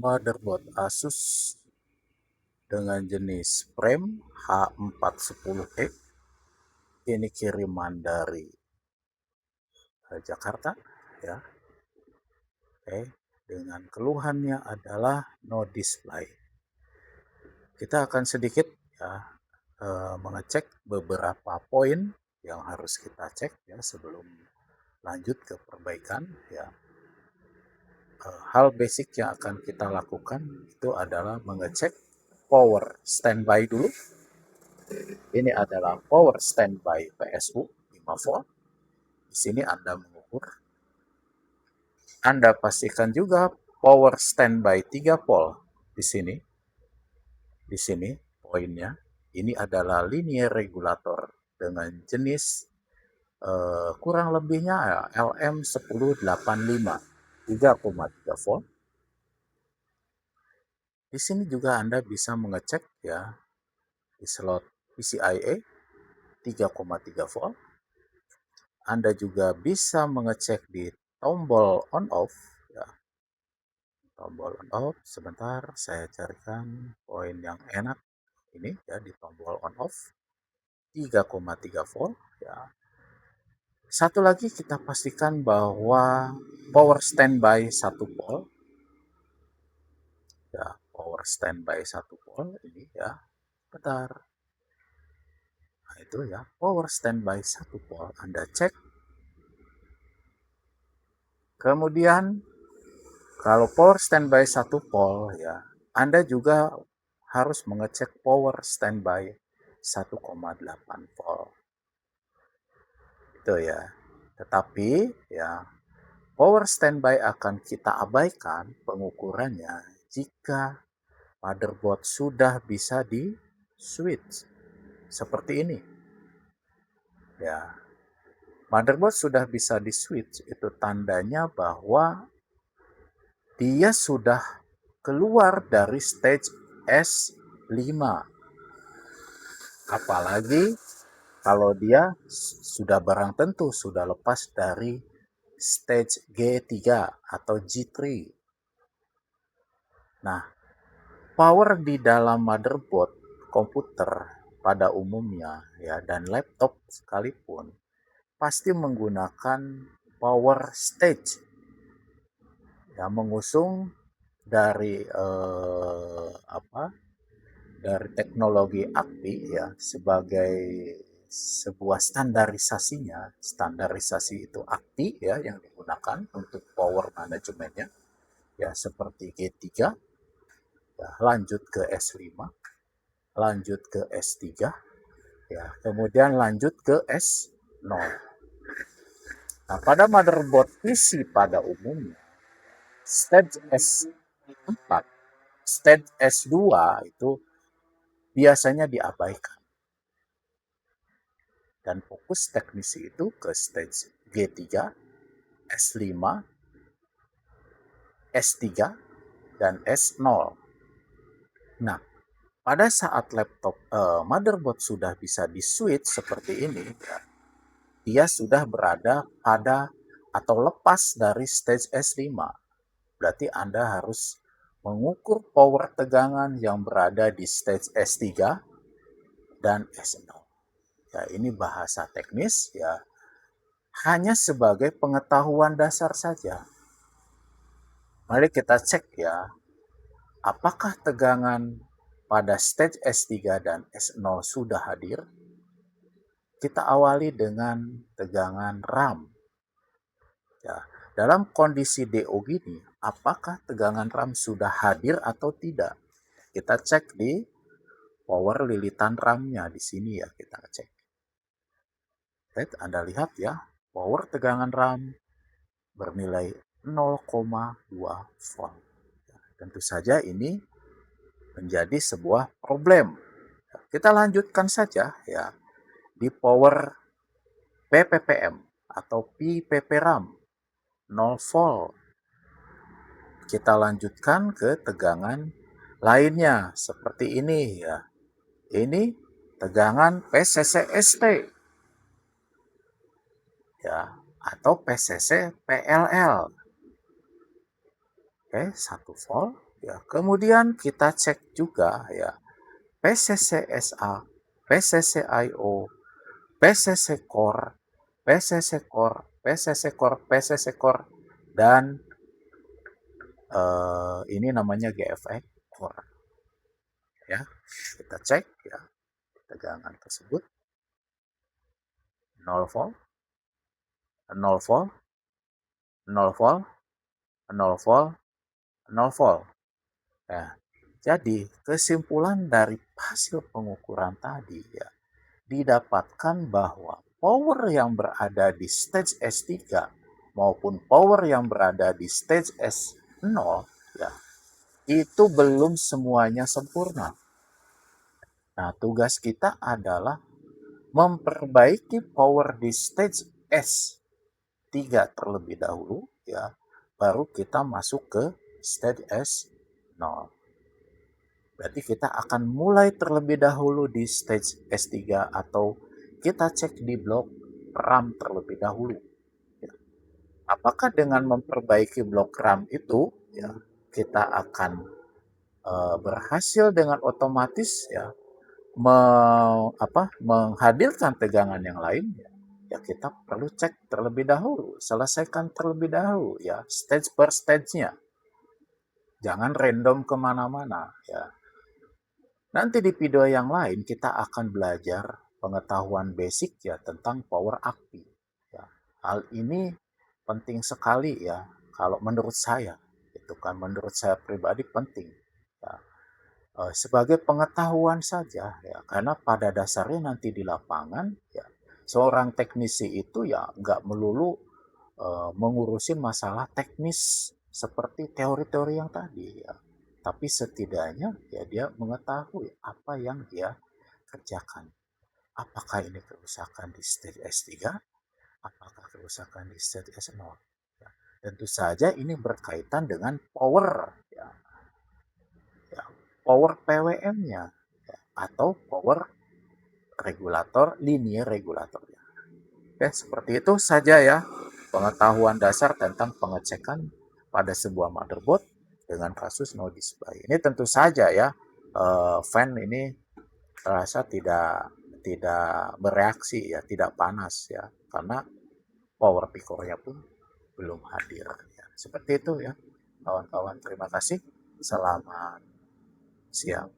Motherboard Asus dengan jenis frame H410E ini kiriman dari Jakarta ya. Oke, dengan keluhannya adalah no display. Kita akan sedikit ya mengecek beberapa poin yang harus kita cek ya sebelum lanjut ke perbaikan ya. Hal basic yang akan kita lakukan itu adalah mengecek power standby dulu. Ini adalah power standby PSU 5 volt. Di sini Anda mengukur. Anda pastikan juga power standby 3 volt di sini. Di sini poinnya. Ini adalah linear regulator dengan jenis kurang lebihnya LM1085 3,3 volt. Di sini juga Anda bisa mengecek ya di slot PCIe 3,3 volt. Anda juga bisa mengecek di tombol on off ya. Tombol on off, sebentar saya carikan poin yang enak ini ya di tombol on off 3,3 volt ya. Satu lagi kita pastikan bahwa power standby 1 volt ya, power standby 1 volt ini ya. Bentar. Nah, itu ya, power standby 1 volt Anda cek. Kemudian kalau power standby 1 volt ya, Anda juga harus mengecek power standby 1,8 volt. Itu ya. Tetapi ya, power standby akan kita abaikan pengukurannya jika motherboard sudah bisa di switch seperti ini. Ya, motherboard sudah bisa di switch itu tandanya bahwa dia sudah keluar dari stage S5. Apalagi kalau dia sudah barang tentu sudah lepas dari stage G3 atau G3. Nah, power di dalam motherboard komputer pada umumnya ya dan laptop sekalipun pasti menggunakan power stage yang mengusung dari dari teknologi AKTI ya sebagai sebuah standarisasinya. Standarisasi itu AKTI ya yang digunakan untuk power manajemennya ya seperti G3 ya, lanjut ke S5, lanjut ke S3 ya, kemudian lanjut ke S0. Nah, pada motherboard PC pada umumnya stage S4, stage S2 itu biasanya diabaikan. Dan fokus teknisi itu ke stage G3, S5, S3, dan S0. Nah, pada saat laptop motherboard sudah bisa di switch seperti ini, ya, dia sudah berada pada atau lepas dari stage S5. Berarti Anda harus mengukur power tegangan yang berada di stage S3 dan S0. Ya, ini bahasa teknis ya. Hanya sebagai pengetahuan dasar saja. Mari kita cek ya, apakah tegangan pada stage S3 dan S0 sudah hadir? Kita awali dengan tegangan RAM. Ya, dalam kondisi DO gini, apakah tegangan RAM sudah hadir atau tidak? Kita cek di power lilitan RAM-nya di sini ya, kita cek. Right, Anda lihat ya, power tegangan RAM bernilai 0,2 volt. Tentu saja ini menjadi sebuah problem. Kita lanjutkan saja ya di power PPPM atau PPPRAM 0 volt. Kita lanjutkan ke tegangan lainnya seperti ini ya. Ini tegangan PCCST ya atau PCC PLL. Oke, 1 volt. Ya, kemudian kita cek juga ya PCCSA, PCCIO, PCC Core, PCC Core, PCC Core, PCC Core, dan ini namanya GFX Core. Ya, kita cek ya tegangan tersebut 0 volt, 0 volt, 0 volt, 0 volt, 0 volt. Nah, jadi kesimpulan dari hasil pengukuran tadi ya didapatkan bahwa power yang berada di stage S3 maupun power yang berada di stage S0 ya itu belum semuanya sempurna. Nah, tugas kita adalah memperbaiki power di stage S3 terlebih dahulu ya, baru kita masuk ke stage S0. Berarti kita akan mulai terlebih dahulu di stage S3 atau kita cek di blok RAM terlebih dahulu. Ya. Apakah dengan memperbaiki blok RAM itu ya kita akan berhasil dengan otomatis ya menghadirkan tegangan yang lain ya, ya kita perlu cek terlebih dahulu, selesaikan terlebih dahulu ya stage per stage-nya. Jangan random kemana-mana ya. Nanti di video yang lain kita akan belajar pengetahuan basic ya tentang power aktif. Ya. Hal ini penting sekali ya kalau menurut saya. Itu kan menurut saya pribadi penting. Ya. Sebagai pengetahuan saja ya karena pada dasarnya nanti di lapangan ya seorang teknisi itu ya nggak melulu mengurusi masalah teknis seperti teori-teori yang tadi ya. Tapi setidaknya ya dia mengetahui apa yang dia kerjakan. Apakah ini kerusakan di stage S3? Apakah kerusakan di stage S0? Ya, tentu saja ini berkaitan dengan power ya, ya power PWM-nya ya, atau power regulator linear regulatornya. Oke, seperti itu saja ya pengetahuan dasar tentang pengecekan pada sebuah motherboard dengan kasus no display. Ini tentu saja ya fan ini terasa tidak tidak bereaksi ya, tidak panas ya, karena power picornya pun belum hadir. Ya. Seperti itu ya, kawan-kawan. Terima kasih. Selamat siang.